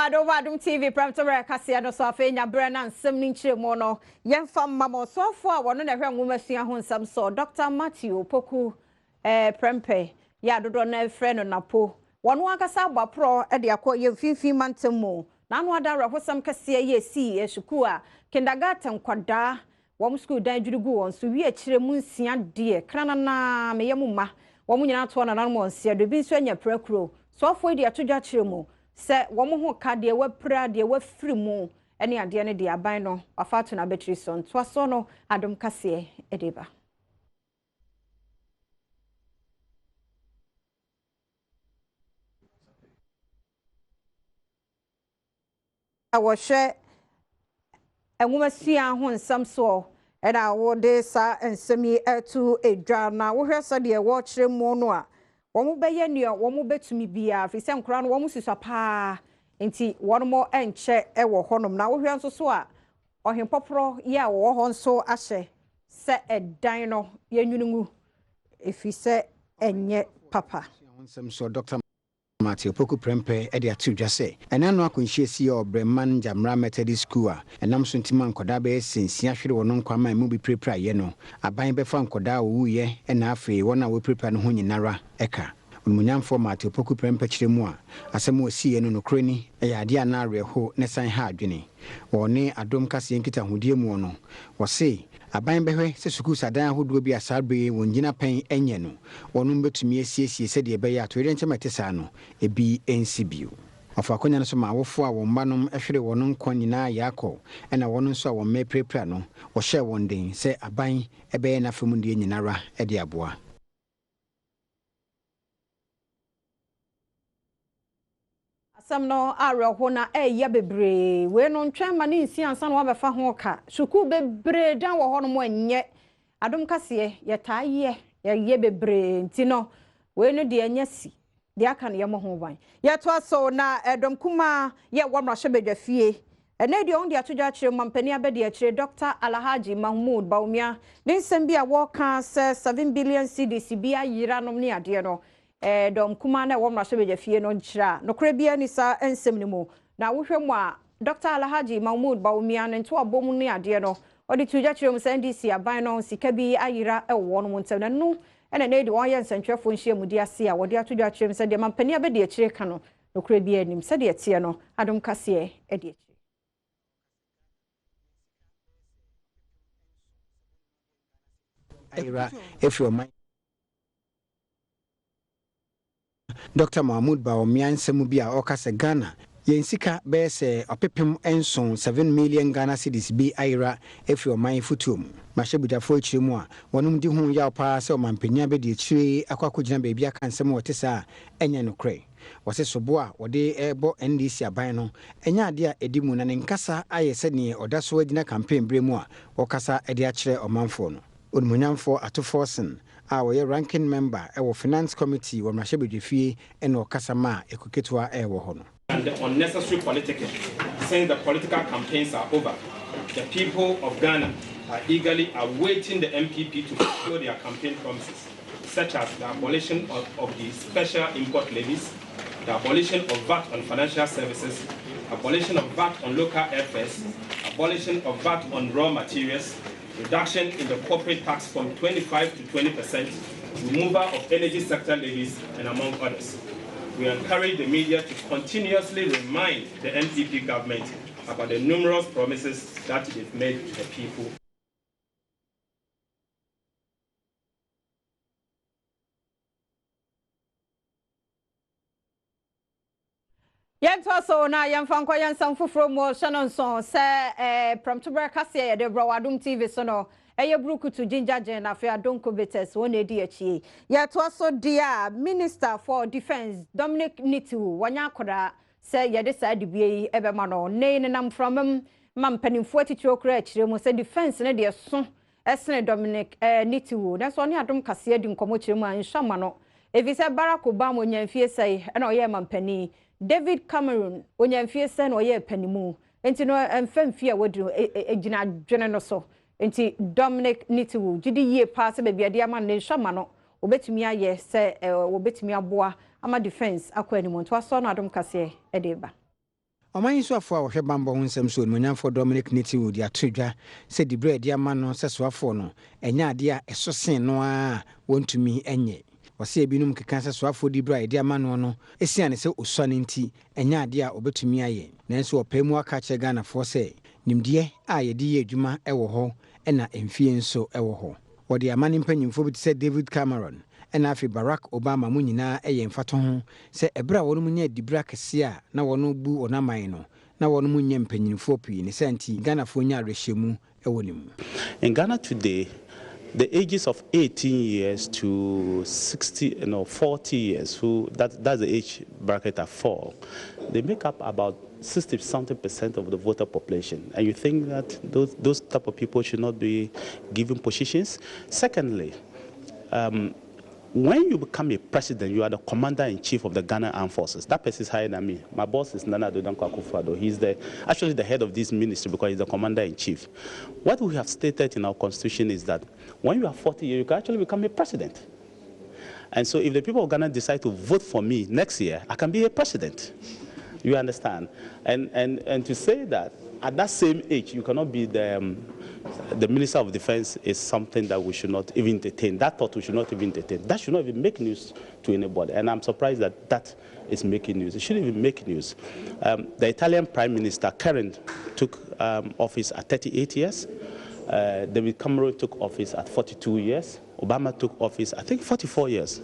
Adom TV Premotobre Kasee no so afa nya bra na nsem ni nchiremu no yemfa mama so afo a wono na hwe nwomafia ho nsam so Dr. Matthew Poku Prempe ya dodo na friend napo wono akasa agbapro de akọ yemfinfin mantemu na anu adara hosam Kasee ye si eshuku a kindergarten kwada wom school dan dwurugu won so wi akiremu nsia de kranana meyemu ma wom nyina to na nanmo nsia do bi so anya prakuro so afo de atodwa kiremu se womo ho ka de wapra de wafiri mu ene ade ne de aban no afato na battery son to aso no Adom Kasee edeba awoshe enwumasia ho nsam so ena wode sa ensemi etu edwa na wo hwese de wo kire mu no a womo beye ne womo betumi bia fi se nkura no womo susua pa enti wono enche ewo honom na wo hwe nso so a ohempopro ye a wo ho nso ahye se edan no yenwunungu efi se enye papa onsem so Dr. Matthew Poku Prempe ede atudwa se ena no akonhie si Obreman Jamra Methodist School a enam so ntima nkoda be sensia hwere wono nkwama mu bi prepra ye no aban be fa nkoda owuye ena afi wona we prepra no ho nyinara eka Munyamfo Matthew Poku Prempe kiremu a asem osi eno nokro ni eyade ana areho ne san ha adwene woni Adom Kasee nkita hodie mu no wose aban behwe se suku sadan ahodo bi asarbe wongyina pen enye no wonum betumi asiesie se de be ya to renche matesa no ebi ensibio afakonya no so ma wofo a won manom ehwere wono nkon nyina yakọ ena wono nso a won meprepra no wo hye won den se aban ebe na fam de nyinara ede aboa samno areho na eya bebre we no ntwan ma ne nsia ansa no wabefa ho ka suku bebre dan wo ho no mo enye Adom Kasee yetaaye ye bebre ntino we no de anya si de aka ne ye mo ho ban ye to aso na edom kuma ye wo mrahye bedwafie ene de on de atodwa kire mampani abede ya kire Dr. Alhaji Mahmoud Baumia ne nsem bi a wo ka 7 billion cedis bi ayira no ne ade no dom kuma na wo mrahye bedwafie no nkyira no kora bia ni sa ensem ni mu na wo hwemu a Dr. Alhaji Mahmoud Baumia ne nto abom ne ade no odi tuja kire mu NDC aban no sika bi ayira ewo no ntem na no ene na edi won ye nsantwefo nhie mu di ase a wo de atodwa kire mu se de mampani abede ya kire ka no no kora bia nim se de tie no Adom Kasee edi ayira efio man Dr. Mahmoud Baumia nsemu bi a okase Ghana yensika be se opepem enson 7 million Ghana cedis bi ayira efi oman futum mahye budafo akiremu a wonum di hu ya pa se omampanya be de akire akwakogina be bia kan nsem wotesa enye no kre wose sobo a wode ebo NDC aban no enya ade a edimu na ne nkasa ayese ne odaso agina campaign bremu a okasa ede akire omanfo no Munyamfo Atoforsen a wo ranking member e wo finance committee wo mrahye bedwafie ene okasama ekoketwa e wo ho no. And the unnecessary politicking, since the political campaigns are over, the people of Ghana are eagerly awaiting the MPP to fulfill their campaign promises, such as the abolition of the special import levies, the abolition of VAT on financial services, abolition of VAT on local airfares, abolition of VAT on raw materials, reduction in the corporate tax from 25 to 20%, removal of energy sector levies, and among others. We encourage the media to continuously remind the NPP government about the numerous promises that they've made to the people. Yento so na yemfa nkwa yensam foforo mo hye so se Premotobre Kasee de bro Adom TV so no eye brukutu jinjaje na fe adonko betes wona edi achie yeto so dia Minister for Defense Dominic Nitu wanya akoda se yede sa adibie ebe ma no ne nam from mampanimfo atitiro kra akire mu se defense ne de so esene Dominic Nitu na so ne Adom Kasee di nkomo kire mu anhwama no evise Barack Obama onyamfie sei na oye mampani David Cameron onyamfie sei na oye panimu enti no emfamfie wodiro egina dwene no so enti Dominic Nitu gidi ye pa se be bia de ama ne nhwama no obetumi aye se obetumi aboa ama defense akwa animu to aso na Adom Kasee edeba Oman so afọ a wohwe bambo ho nsem so onmonyamfo Dominic Nitiwood ya todwa se di bread ya ma no seso afọ no enya ade a eso sen no a wontumi enye wase ebinum keka seso afọ di bread ya ma no esiane se osane nti enya ade a obetumi aye nanso opemu aka che Ghana fo se nimdie a ye di adwuma ewo ho na emfie nso ewo ho wode amane mpanyimfo bi se David Cameron na afi Barack Obama mu nyina eye mfato ho se ebra wonu mu nya dibra kese a na wonu bu onaman no na wonu mu nya mpanyimfo pii ne senti Ghana fo nya rehwemu ewo nimu. In Ghana today, the ages of 18 years to 40 years, that's the age bracket at 4, they make up about 60-something% of the voter population. And you think that those type of people should not be given positions? Secondly, when you become a president, you are the commander-in-chief of the Ghana Armed Forces. That person is higher than me. My boss is Nana Adom Akufo-Addo. He's actually the head of this ministry because he's the commander-in-chief. What we have stated in our constitution is that when you are 40 years, you can actually become a president. And so if the people of Ghana decide to vote for me next year, I can be a president. You understand? And to say that at that same age, you cannot be the Minister of Defense is something that we should not even entertain. That thought we should not even entertain. That should not even make news to anybody. And I'm surprised that that is making news. It shouldn't even make news. The Italian Prime Minister, current, took office at 38 years. David Cameron took office at 42 years. Obama took office, I think, 44 years.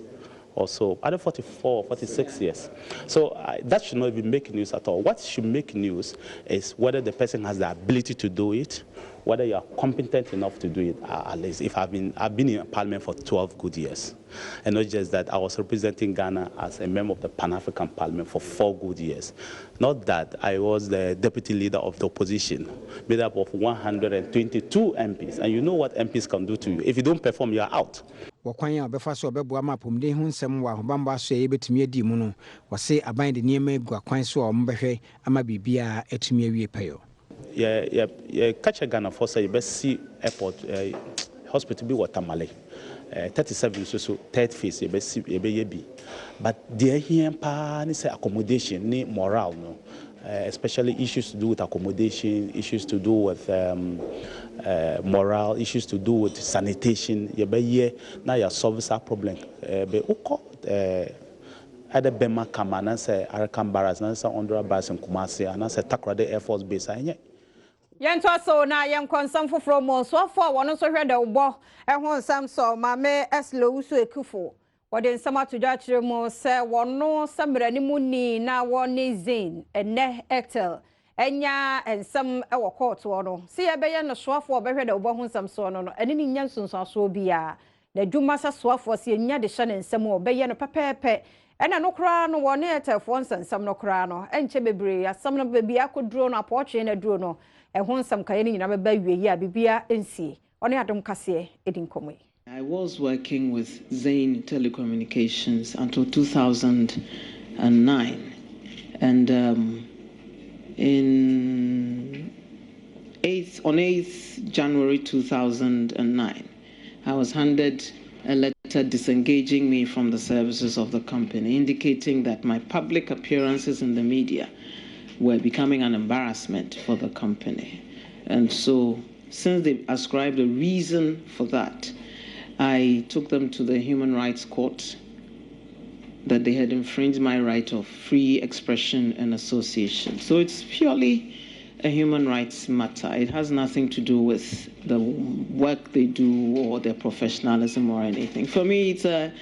Or so, either 44 or 46 years. So that should not even make news at all. What should make news is whether the person has the ability to do it, whether you are competent enough to do it. At least, if I've been in Parliament for 12 good years, and not just that, I was representing Ghana as a member of the Pan-African Parliament for 4 good years. Not that I was the deputy leader of the opposition, made up of 122 MPs. And you know what MPs can do to you. If you don't perform, you are out. Wakwan ya obefa so obeboa mapomde hu nsem wa hobambo aso ye betumi adi mu no wase aban de niema egu akwan so o mbehwe ama bibia etumi awie peyo catch Ghana for say be see airport hospital be Watermale 37 so third phase be see be ye bi but there here pa ni say accommodation ni morale no especially issues to do with accommodation, issues to do with morale, issues to do with sanitation. You be here now you solve our problem. Be uko either Bema Kama na say Arakan Barracks na say Ondra Barracks in Kumasi na say Takoradi Air Force Base anye. Yento so na yem konsam foforo mo so for wono so hwede ubo ehon sam so mame eslo usu ekufo wode nsam atodwa kire mo se wono samrani mu ni na woni Zain ene Ectel enya ensam ewo court wono se ye beye no soafo obehwede ubo ho nsam so no ene ni nya nsonso bia na dwuma sa soafo se nya de hye ne nsam obeye no pepepe ena no kra no woni Ectelfo nsam no kra no enche bebre asam no bebi akoduro no apoche na duro no ehon sam kaye ni nyina beba wie yi a bibia ensie one Adom Kasee edin komwe. I was working with Zain Telecommunications until 2009, and on 8th January 2009, I was handed a letter disengaging me from the services of the company, indicating that my public appearances in the media were becoming an embarrassment for the company. And so, since they ascribed a reason for that, I took them to the Human Rights Court, that they had infringed my right of free expression and association. So it's purely a human rights matter. It has nothing to do with the work they do or their professionalism or anything. For me, it's a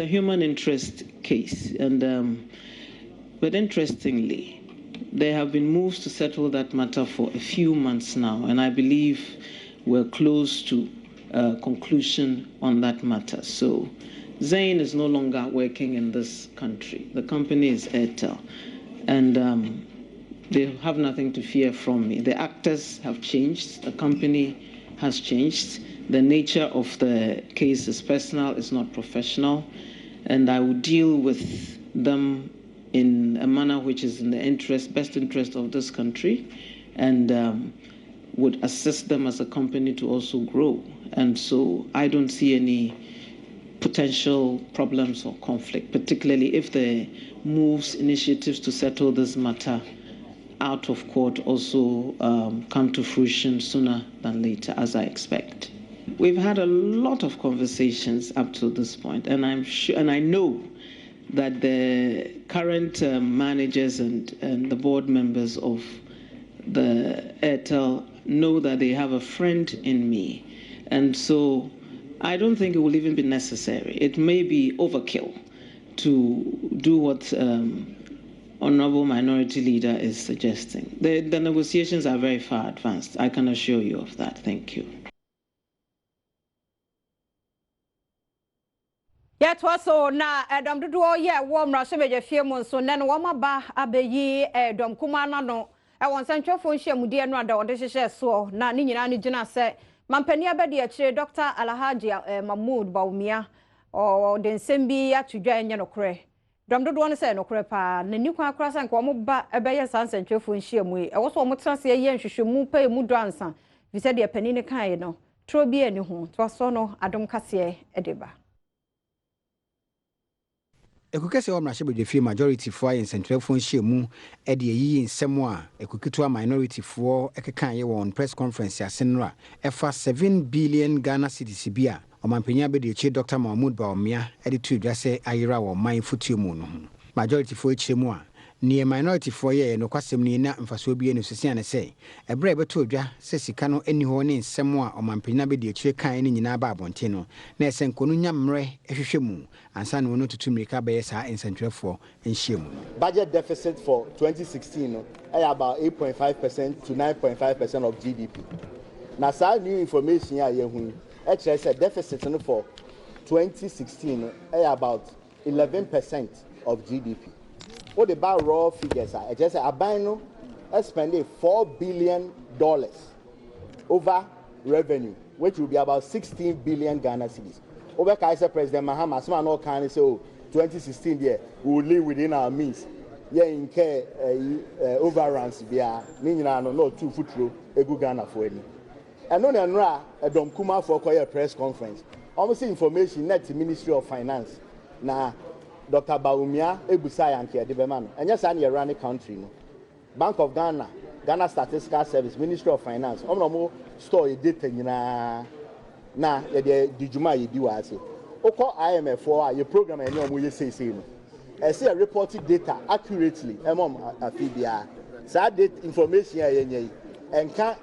human interest case. And but interestingly, there have been moves to settle that matter for a few months now, and I believe we're close to conclusion on that matter. So Zain is no longer working in this country. The company is Airtel, and they have nothing to fear from me. The actors have changed. The company has changed. The nature of the case is personal, it's not professional, and I will deal with them in a manner which is in the best interest of this country, and would assist them as a company to also grow. And so I don't see any potential problems or conflict, particularly if the initiatives to settle this matter out of court also come to fruition sooner than later, as I expect. We've had a lot of conversations up to this point, and I'm sure, and I know that the current managers and the board members of the Airtel know that they have a friend in me. And so I don't think it will even be necessary. It may be overkill to do what Honorable Minority Leader is suggesting. The negotiations are very far advanced. I can assure you of that. Thank you. Yet was so na Adom do ye warm rashe few months so nen wama ba abeyi Adom kumana no e won central phone share mudie no ada ode hye so na ni nyina ni gina se mampani abedi akire Dr. Alhaji Mahmoud Baumia o den sembi atudwa enye no kore Dom do no se no kore pa na ni kwa akra san ko mo ba ebeye san central phone share mu e wo so mo trase ye nhwehwemu pa mu do ansa bi se de pani ne kan no tro bi ani ho to so no Adom Kasee edeba Ekukese wa mrashe bedefie majority for in central phone share mu e de yi nsem a ekukitu minority for ekekan ye won press conference asenra efa 7 billion Ghana cedis bia omampanya be de chi Dr. Mahmoud Baumia e de tudwa se ayira wo man futu mu no majority for chiremu a ne minority for ye no kwasem ni na mfaso bi enu sisi ane se ebre beto odwa se sika no eni ho ne nsem a omampanya be de chire kan ni nyina ba abonte no na esenkonu nyamre ehwehwe mu ansa no no tutu mirika be sa incentral nhiem. Budget deficit for 2016 about 8.5% to 9.5% of GDP. Now sa new information ya yehu e say deficit for 2016 about 11% of GDP. What about raw figures are? Just say Abano spending $4 billion over revenue, which will be about 16 billion Ghana cedis. Over Kaiser President Mahama, some no can say, 2016 year we will live within our means. Yeah, in care overruns be no 2 foot row egu Ghana for any. And no Nra Adom Kuma for a press conference. Almost information net Ministry of Finance. Na Dr. Baumia Ebusai and Kia Debeman. And yes, I'm running country. No. Bank of Ghana, Ghana Statistical Service, Ministry of Finance. Omo store data na the Dijuma you do as it. Oko IMF for your program and you say no. I see a reported data accurately. Afibia. So that information and can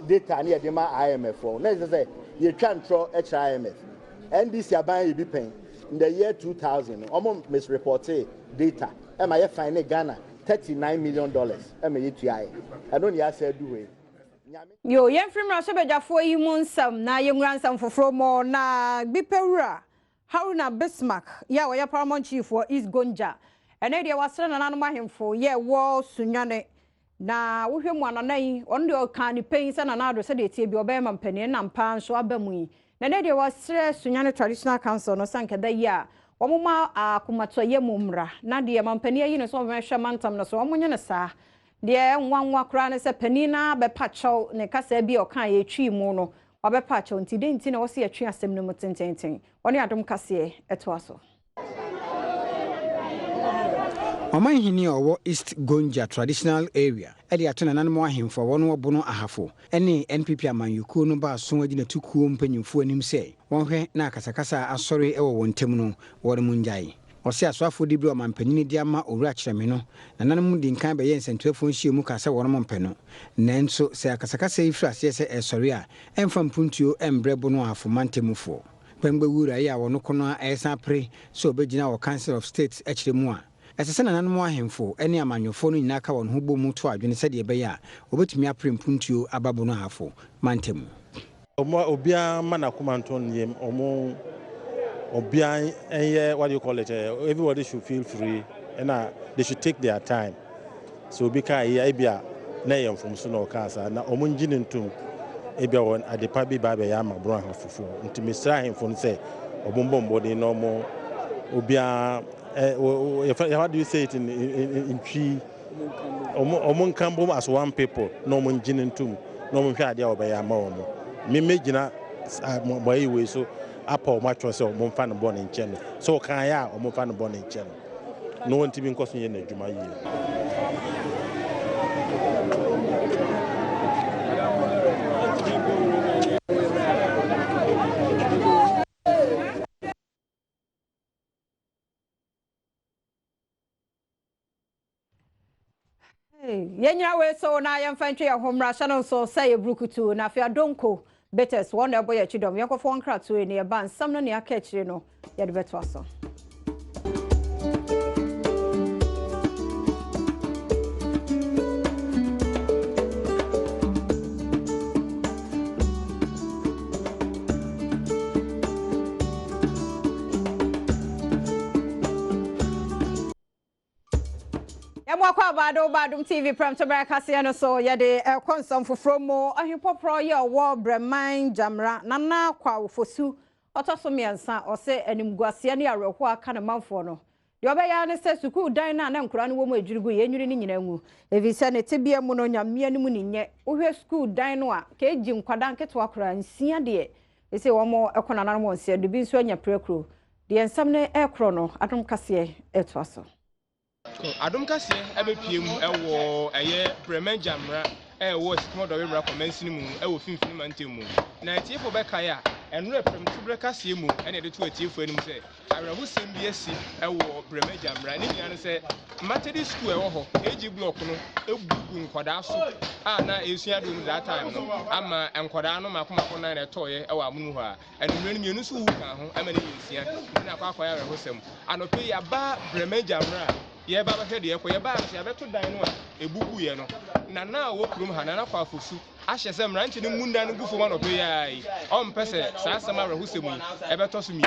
data near the IMF for. Next say you can throw HIMF. And this you buying you be paying. In the year 2000, almost misreported data. I find Ghana $39 million. I don't know say do it. Yo, yen from Rasha for you monsam na yen ransom for more na Bipera Haruna Bismarck. Ya wa paramount chief for East Gonja. And area was na anoma himfo ye wo sunyane na wo hwemu ananai on de kan ni pain sa na na do se de tie bi obema mpane na mpa nso abamu na ne de was sunyane traditional council no sanka da ya omuma akumato ye mumra na de mampane yi no so hwehwe mantam no so omunye ne sa de nwanwa kra ne se panina be pacho ne kasa bi o kan ye twi mu no obe pacho nti de nti na wo se ye twi asem no mutententen oni Adom Kasee eto aso. Oman hini owo East Gonja traditional area edi atona nanmo ahemfo wono obono ahafo ene NPP amanyuku no ba so agina tukuo mpanyimfo anim se wonhwe na akasakasa asori ewo wontem no wore munjai ose aswafo dibri o mampanyini di ama owura kyereme no nananmu di nkan be ye nsentwefo nhie mu kasa woro mpeno nanso se akasakasa ifrase se esori a emfa mpuntuo embrebo no ahafo mantemufo pemgbe wura ya wono kono a esa pre so obegina wo Council of State ekyeremu a esese nananmu ahemfo ene amanyofo no nyina ka won ho bom to adwene se de be ya obetumi aprempuntuo ababo no ahafo mantemu obia mana kumanton yem omo obia what do you call it everybody should feel free and they should take their time so bika ya bia na yem from so no kasa na omo ngine ntum ebia won adepa bi ba be ya mabro ahafofo ntimisra ahemfo no se obombombo de no mo obia how do you say it in tree omon kambom as one people no mon jinentum no mon hwa dia obeya ma omo me megina boy we so apa matcho se omon fa no bon nchen so kan ya omon fa no bon nchen no won tibi nkoso ye na adwuma yi Yenya we so na yemfantwe ya homra channel so say brukutu na afia donko betes one ebo ya chidom yakofo nkratu e ne ba nsam no ne aka chire no ya de beto aso. Mwakwa badum TV Premotobre Kasee no so ye de konsom foforo mo ahipopro ye wo breman jamra nana kwa ofosu otoso miensa ose animguase ne awerho aka ne manfo no de obeya ne se suku dan na nkura ne wo mu adwirigu ye nwiri ne nyina ngu evise ne tebia mu no nyamia ne mu ne nye ohwe school dan no a ka eji nkwada nketo akura nsia de ese wo mo ekona na mo nsia de bi nso anya prekro de ensam ne ekro no Adom Kasee eto aso. Adom Kasee ebepiem ewo eye Bremen Jamra ewo Premotobre bra commence mu ewo finfini mantem mu na tiefo beka ya enre Premotobre Kasee mu ene de to tiefo anim se awerhu sem bi asi ewo Bremen Jamra ni nya ne se Methodist school ewo ho ag block no ebugu nkwada so na esua dum that time no ama nkwada no makomako na na toye ewo amunu ho a enumre ni mienu so wu kan ho ama ne yesia na akwa ya awerhu sem anope ya ba Bremen Jamra ye baba hwede ye ko ye ba no ya beto dan no a ebugu ye no na wo krum ha na kwa afosu ahye se mranche ne munda no gufo ma no pe yai o mpese sa asema rahusemu e beto so mi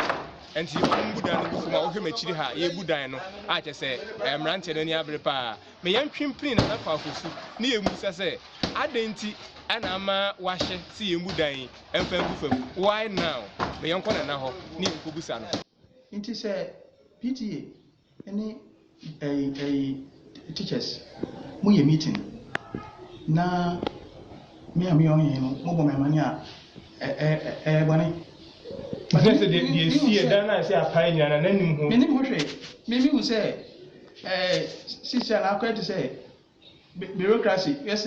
enti o mbuda no gufo ma wo hwe machiri ha ye budan no ahye se mranche no ni abre pa me yan twempini na kwa afosu ne ye musa se adenti ana ama wahye si ye mbudan emfa gufam why now me yan kona na ho ne nkobusa no nti se PTA any teachers we meeting na me am yon yin mo bo me mani a bone but the see dan na say apai nya na nanim ho menim ho hwe me hu say sister na akwete say bureaucracy yes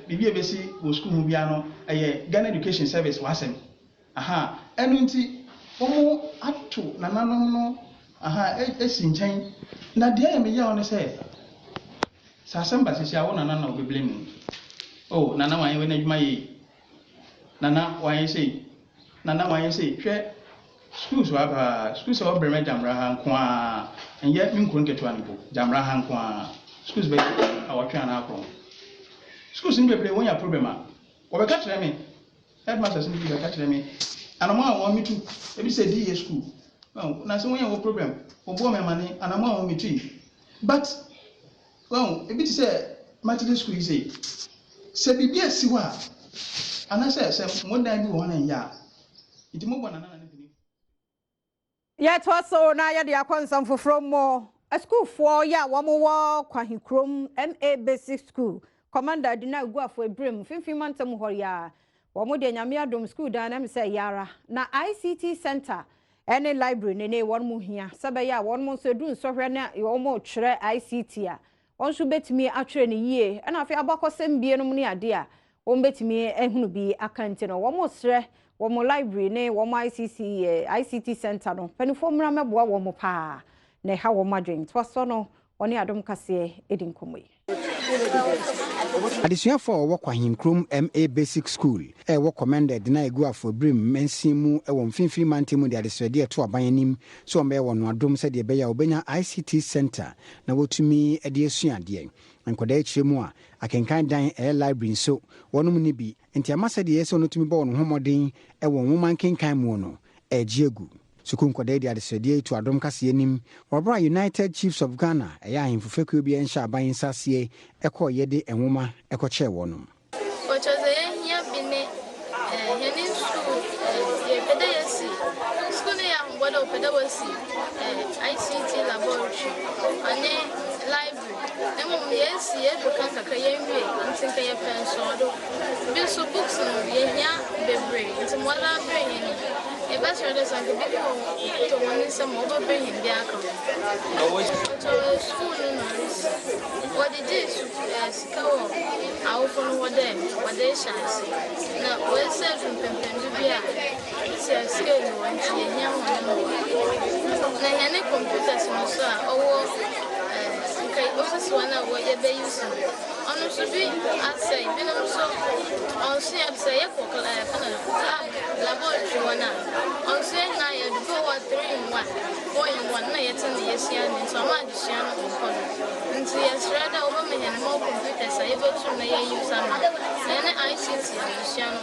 bibi ebesi wo school mu bia no Ghana Education Service wasem enu nti omo atu na nanom no esi nchen na de ya me ya one say sasamba sisia wo nana na obebele mu nana wan we na dwuma yi nana wan sei hwe schools wa ba schools wa Bremen Jamra ha nko a enye nkuru nketo anbo Jamra ha nko a schools be awotwe ana akro schools ni bebele won ya problem a wo be ka kire me headmasters ni be ka kire me anamo a won mitu ebi say DE school na so won ya wo problem obo me mane anamo a won mitu but ebi ti say Methodist school say se bibi asiwa anase se modan bi won an ya iti mo bona na bini ya to so na ya de akonsam foforo mo a school for ya wo mo wo kwahikrom MA Basic School commander dina guafo ebrem finfin mantem ho ya wo mo de nyame Adom school dan na me say yara na ICT center any library ne won mo hia sabe ya won mo so du nsohwe na wo mo kire ICT a on so betimi atwere ne yie na afi abakosem bie no mu ne ade a on betimi ehunu bi akante no wo mo sre wo mo library ne wo mo ICT center no penifo mra meboa wo mo pa na ha wo madwen to so no oni Adom Kasee edin komoyi Adesuafo wo kwahinkrom MA Basic School wo commended na eguafo brim mensimu wo mfinfin mantemu de adesede to abanyanim so me wo no Adom se de beya obenya ICT center na wotumi de asuade nkoda ekyiremu a akenkan dan library so wonum ni bi enti amasa de yeso no tumi bo no homoden wo nwoma kenkan mu no ejiegu sukun kwada de adesede to Adom Kasee nim obra United Chiefs of Ghana eya ahemfofekuo bi ensha aban sase ekọ yede enwoma ekoche wonum ochoze hia bine hene school ye pedayesi school ne ya mbodo pedawasi ICT laboratory ane library nemo yesi ye do kan kakra ye nwie ntinka ye penso do bi so books no ye hia bebre ntimwala bre hene e ba sure de sanke bi to woni se mo ba bre hene bi aka to school no what it is sikawo awofo what they chance na we say from pempendu bia se scale won ti ehia won na hene computers no so a owo office one where you be using. On should be I say, been so on see I say laboratory one on say now you do 3 in 1. 4 in 1 na yet in the Asian so much Sian and see yes rather over me and more computers are able to use some ICT and Sian.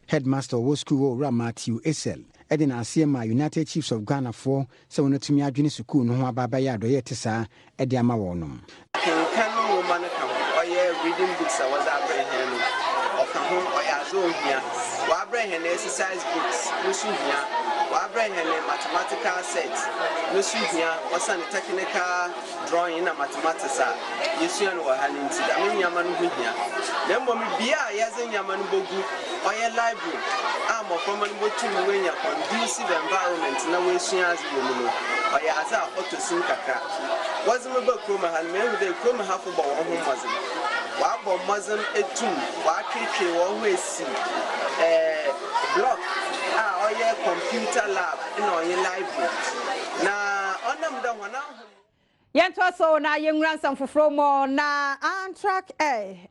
Headmaster of school Matthew Esel Edin Asiema United Chiefs of Ghana for so no tumi adwene suku no ho ababa ya doye tesa edi ama wonum. Can woman come reading books I was Abraham or come home or Azon here. Abraham exercise books, no here. Abraham mathematical sets, no here. What's a technical drawing in a mathematics? You see, and what I mean, Yaman here. Then when we be a Yazan Yaman Bogu or a library, I'm a common watching when you're conducive environment, no way she has women or as a hot to sing kaka. Wasn't a book room and maybe they come half about one muzzle. Wabba muzzle a tomb, Waki always see block or your computer lab in your library. Now, on them the one. Yentwa so na yenransan foforo mo na Amtrak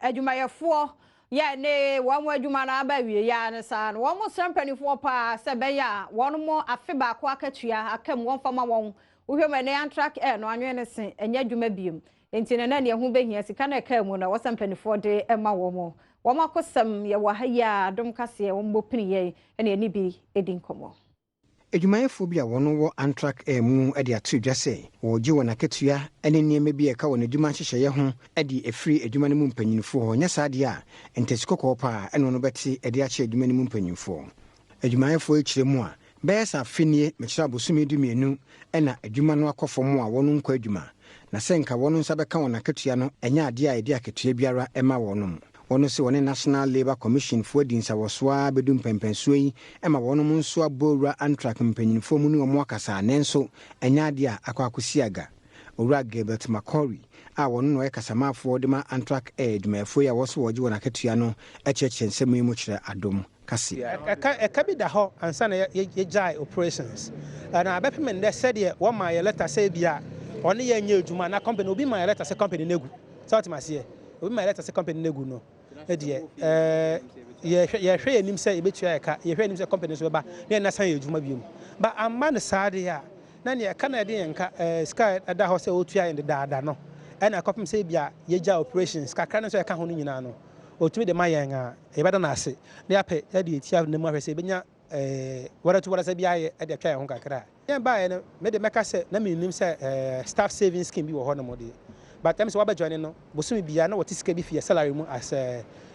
adwumayefo ye ne wonmo adwuma na abawie ya ne sa no wonmo srampanifo pa se be ya wonmo afe ba ko akatua akam wonfama won wohwem ne Amtrak no anwe ne se enya adwuma biem enti ne na ne ho behia sika na ka mu na wosampanifo de ema womo akosam ye wahaya Adom Kasee wonbo piniye ene ani bi edin komo. Adwumayefo bi a wono wo Amtrak mu ade atu dwase wo gi wona ketua ene nieme bi e ka wona adwuma hyehyeye ho ade efiri adwuma no mu mpanyinfo ho nya saade a entesikoko pa ene no beti ade ache adwuma no mu mpanyinfo adwumayefo ekiremu a besa finie mekira bosumi dumienu ena adwuma no akofo a wono nkwa adwuma na senka wono nsa beka wona ketua no enya ade a ede aketua biara ema wono wono se wone National Labour Commission for dinsa woswa bedum pempensuo yi ema wono nso abowura Amtrak mpanyinfo mu ne omo akasa nenso enya ade a akwakosiaga owura Gilbert Macquarie a wono no ekasamafo de ma Amtrak adwumayefo ya woso wogi wona ketua no echeche nsemu yi mu kire Adom Kasee eka bi da ho ansa na ye jai operations na abepem nde said ye wo ma ye letter say bia one ye nya adwuma na company obi ma ye letter say company negu so timase obi ma ye letter say company negu no edie ye hwe enim say ebetua eka ye hwe enim say company so ba na na san ye adwuma biom ba amma ne saade ya na ne eka na de yenka sky ada ho say otua ende daada no na kopem say bia ye ja operations kakra no so eka ho no nyina no otumi de mayen a e beda na ase na yape ya de etia ne mu ahwese benya wara say bia ye de atwa ye ho kakra ye ba ye no me de meka say na me nim say staff saving scheme bi wo ho no mo de but them so joining no bosumi bia na what sika bi fi salary mu as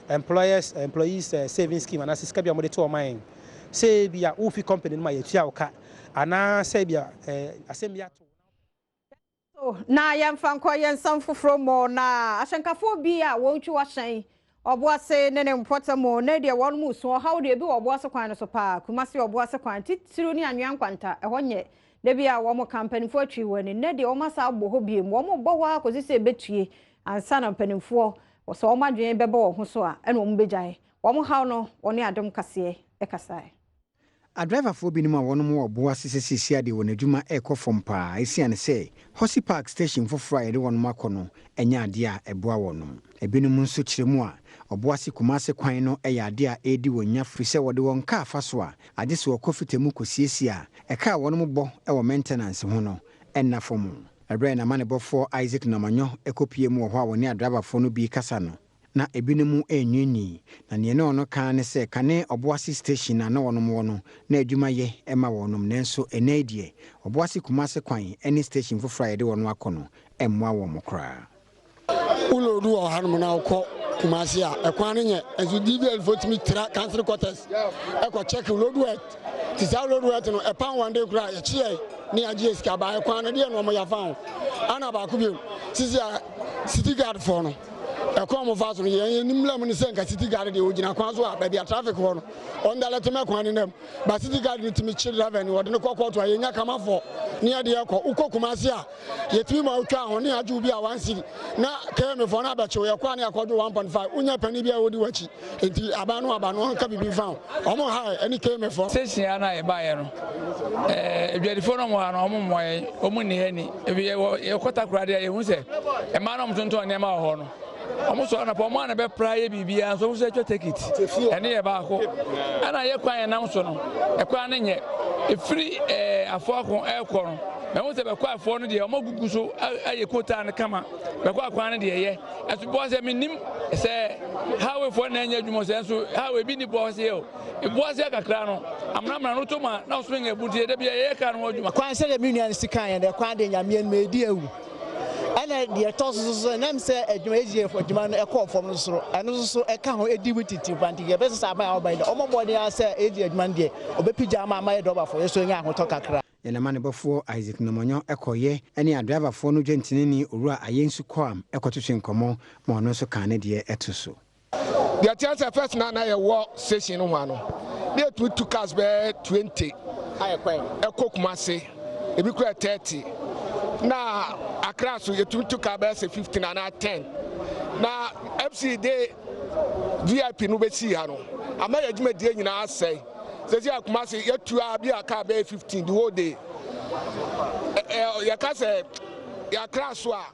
employees saving scheme and as sika bi amode to o man say bia wo fi company no ma yetua wo ka ana say bia asembia to na yamfa nkọ yensam foforo mo na ahyenkafo bi a wonchu wahyen oboase ne mpota mo na de won mu so how de bi oboase kwan no so pa kumase oboase kwan titiru ni anwan kwanta ehonye de bi a wo mo company fo atwi woni ne de o masa agbo ho biem wo mo bo ho akosi se betue ansa na mpanimfo wo so o madwen bebe wo ho so a ene wo mo begyae wo mo haw no woni Adom Kasee ekasai a driver for binima wono mo oboa sisisi ade wona adwuma ekofom pa esiane se Hosi Park station for Friday won makono enya ade a eboa wono ebinum nso kiremu a oboa si kumase kwan no eya ade a edi wonya firi se wode won ka afa so a ade so okofitemu kosiesie a eka wono mo bo e wo maintenance ho no enna fomu ebre na mane bofo Isaac Namanyo ekopie mu ho a woni a driver for no bi kasa no na ebinemu enwini na ne ono ka ne se kane oboasi station na wonom wono na adwuma ye ema wonom nenso enadie oboasi kumase kwan any station for Friday wono akono emwa wo mokra ulodu o hanum na ukọ kumase a ekwan ne nye enso DBL vote me tra council quarters ekọ check ulodu et ti sa ulodu et no epan one day kura ye chie ni agie ska ba ekwan ne de no mo ya fa ana ba ku bi sisi a city guard for no ɛkɔ mo fa so yɛn nimla mu ne sɛ nka city guard de ogina kwan so a ba bia traffic hɔ no on the let me kwan ne nam ba city guard ne timi chi driver ne wɔde ne kɔkɔ to a yɛnya kama fo ne ade ɛkɔ ukɔ Kumasi a yɛtimi ma utwa ho ne aju bi a 1 city na kɛme fo na ba chew yɛkɔ ne akɔdo 1.5 unya pani bi a wodi wachi enti aba no ka bibi fa ɔmo ha ɛne kɛme fo station ya na yɛ ba yɛ no edwadifo no mo ha no ɔmo moye ɔmo ni hani ebi yɛkɔta kura de yɛhu sɛ ɛma no mtonto ne ma hɔ no ɔmo so na pɔmo na be praye bibia so so atwa take it ɛne yɛ ba ko ana yɛ kwan yɛ nam so no ɛkwan ne nyɛ efiri afɔ akon ɛkɔ no mɛhu sɛ bɛkɔ afɔ no deɛ ɔmo gugu so ayɛ kota ne kama bɛkɔ akwan ne deɛ yɛ ɛso bɔ sɛ minim sɛ hawe fɔ na nya dwuma sɛ so hawe bi ni bɔ sɛ o bɔ sɛ kakra no amramra no to ma na so ngɛ butie de bia yɛ ka no dwuma kwan sɛ de mi nua ne sika yɛ de kwan de nyame me di awu ana de toso nam sɛ adwuma eji adwuma no ɛkɔ fam no soro ɛno so ɛka ho edi wititi panti yɛ bɛsɛ sɛ aban ɔban de ɔmo bɔde asɛ eji adwuma no de obepija ama yɛ dɔba fo yɛ so nya ahotɔ kakra yɛnama ne bɔfoɔ Isaac Nomonyo ɛkɔyɛ ɛne adriverfoɔ no dwentineni owura ayensu kɔam ɛkɔtotwe nkɔmɔ ma ɔno nso kan ne deɛ ɛto so the chance first na yɛ wɔ station no ho no they two cars be 20 ayɛ kwan ɛkɔ Kumasi ebi kura 30 na Accra so yɛtumi to car be 15 and 10 na FC de VIP no be see ha no ama yɛ dwuma die nyinaa asɛe sɛsi Kumasi yɛtu a bi aka be 15 the whole day yɛka sɛ yɛakra so a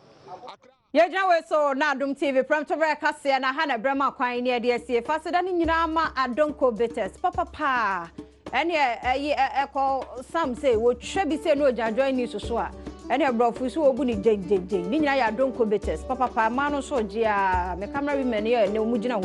Yɛgyawe so na Adom TV Premotobre Kasee na ha na brema kwan ne de asie faseda ne nyina ma adonko betes papa ene ɛkɔ sam say wo hwɛ bi say no join ni so a ene brofo so obu ni jenjenjen ni nyina ya adonko betes papa ma no so gye a me camera women ne mu gyina